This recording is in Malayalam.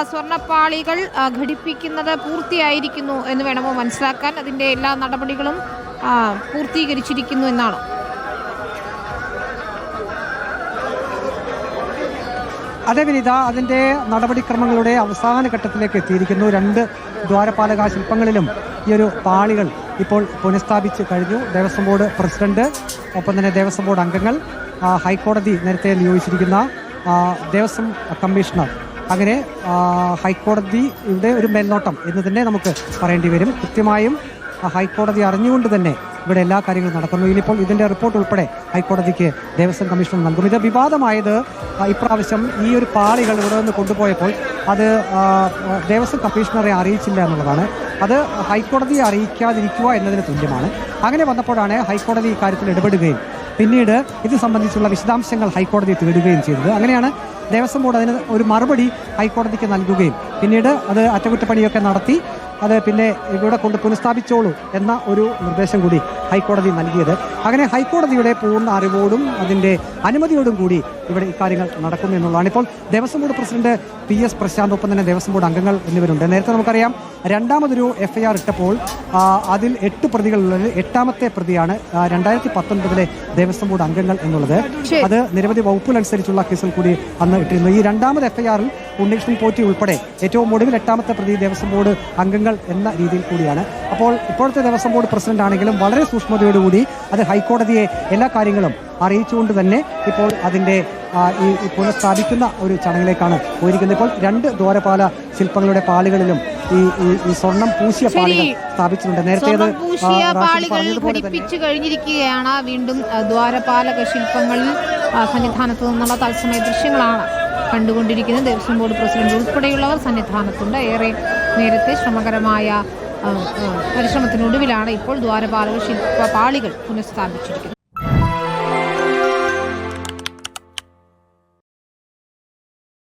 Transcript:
സ്വർണ്ണപ്പാളികൾ ഘടിപ്പിക്കുന്നത് പൂർത്തിയായിരിക്കുന്നു എന്ന് വേണമോ മനസ്സിലാക്കാൻ? അതിൻ്റെ എല്ലാ നടപടികളും പൂർത്തീകരിച്ചിരിക്കുന്നു എന്നാണ്. അതെ വിനിത, അതിൻ്റെ നടപടിക്രമങ്ങളുടെ അവസാന ഘട്ടത്തിലേക്ക് എത്തിയിരിക്കുന്നു. 2 ദ്വാരപാലക ശില്പങ്ങളിലും ഈ ഒരു പാളികൾ ഇപ്പോൾ പുനഃസ്ഥാപിച്ച് കഴിഞ്ഞു. ദേവസ്വം ബോർഡ് പ്രസിഡന്റ്, ഒപ്പം തന്നെ ദേവസ്വം ബോർഡ് അംഗങ്ങൾ, ഹൈക്കോടതി നേരത്തെ നിയോഗിച്ചിരിക്കുന്ന ദേവസ്വം കമ്മീഷണർ, അങ്ങനെ ഹൈക്കോടതിയുടെ ഒരു മേൽനോട്ടം എന്ന് തന്നെ നമുക്ക് പറയേണ്ടി വരും. കൃത്യമായും ഹൈക്കോടതി അറിഞ്ഞുകൊണ്ട് തന്നെ ഇവിടെ എല്ലാ കാര്യങ്ങളും നടക്കുന്നു. ഇനിയിപ്പോൾ ഇതിൻ്റെ റിപ്പോർട്ട് ഉൾപ്പെടെ ഹൈക്കോടതിക്ക് ദേവസ്വം കമ്മീഷൻ നൽകും. ഇത് വിവാദമായത് ഇപ്രാവശ്യം ഈ ഒരു പാളികൾ ഇവിടെ നിന്ന് കൊണ്ടുപോയപ്പോൾ അത് ദേവസ്വം കമ്മീഷണറെ അറിയിച്ചില്ല എന്നുള്ളതാണ്. അത് ഹൈക്കോടതിയെ അറിയിക്കാതിരിക്കുക എന്നതിന് തുല്യമാണ്. അങ്ങനെ വന്നപ്പോഴാണ് ഹൈക്കോടതി ഇക്കാര്യത്തിൽ ഇടപെടുകയും പിന്നീട് ഇത് സംബന്ധിച്ചുള്ള വിശദാംശങ്ങൾ ഹൈക്കോടതി തേടുകയും ചെയ്തത്. അങ്ങനെയാണ് ദേവസ്വം ബോർഡ് അതിന് ഒരു മറുപടി ഹൈക്കോടതിക്ക് നൽകുകയും പിന്നീട് അത് അറ്റകുറ്റപ്പണിയൊക്കെ നടത്തി അത് പിന്നെ ഇവിടെ കൊണ്ട് പുനഃസ്ഥാപിച്ചോളൂ എന്ന ഒരു നിർദ്ദേശം കൂടി ഹൈക്കോടതി നൽകിയത്. അങ്ങനെ ഹൈക്കോടതിയുടെ പൂർണ്ണ അറിവോടും അതിൻ്റെ അനുമതിയോടും കൂടി ഇവിടെ ഇക്കാര്യങ്ങൾ നടക്കുന്നു എന്നുള്ളതാണ്. ഇപ്പോൾ Devaswom board president PS Prashanth, ഒപ്പം തന്നെ ദേവസ്വം ബോർഡ് അംഗങ്ങൾ എന്നിവരുണ്ട്. നേരത്തെ നമുക്കറിയാം, രണ്ടാമതൊരു FIR ഇട്ടപ്പോൾ അതിൽ 8 പ്രതികളുള്ളത് 8ാമത്തെ പ്രതിയാണ് 2019 ദേവസ്വം ബോർഡ് അംഗങ്ങൾ എന്നുള്ളത്. അത് നിരവധി വകുപ്പുകൾ അനുസരിച്ചുള്ള കേസിൽ കൂടി അന്ന് ഇട്ടിരുന്നു. ഈ 2ാമത് FIR-ൽ ഉണ്ണികൃഷ്ണൻ പോറ്റി ഉൾപ്പെടെ ഏറ്റവും ഒടുവിൽ 8ാമത്തെ പ്രതി ദേവസ്വം ബോർഡ് അംഗങ്ങൾ എന്ന രീതിയിൽ കൂടിയാണ്. അപ്പോൾ ഇപ്പോഴത്തെ ദേവസ്വം ബോർഡ് പ്രസിഡന്റ് ആണെങ്കിലും വളരെ സൂക്ഷ്മതയോടുകൂടി അത് ഹൈക്കോടതിയെ എല്ലാ കാര്യങ്ങളും അറിയിച്ചുകൊണ്ട് തന്നെ ഇപ്പോൾ അതിൻ്റെ ഈ പുനഃസ്ഥാപിക്കുന്ന ഒരു ചടങ്ങിലേക്കാണ് പോയിരിക്കുന്നത്. ഇപ്പോൾ 2 ദ്വാരപാല ശില്പങ്ങളുടെ പാളികളിലും ഈ സ്വർണം പൂശിയ പാളികൾ സ്ഥാപിച്ചിട്ടുണ്ട്. നേരത്തെ ഘടിപ്പിച്ചു കഴിഞ്ഞിരിക്കുകയാണ്. വീണ്ടും ദ്വാരപാലക ശില്പങ്ങളിൽ സന്നിധാനത്ത് നിന്നുള്ള തത്സമയ ദൃശ്യങ്ങളാണ് കണ്ടുകൊണ്ടിരിക്കുന്നത്. ദേവസ്വം ബോർഡ് പ്രസിഡന്റ് ഉൾപ്പെടെയുള്ളവർ സന്നിധാനത്തുണ്ട്. ഏറെ നേരത്തെ ശ്രമകരമായ പരിശ്രമത്തിനൊടുവിലാണ് ഇപ്പോൾ ദ്വാരപാലക ശില്പ പാളികൾ പുനഃസ്ഥാപിച്ചിരിക്കുന്നത്.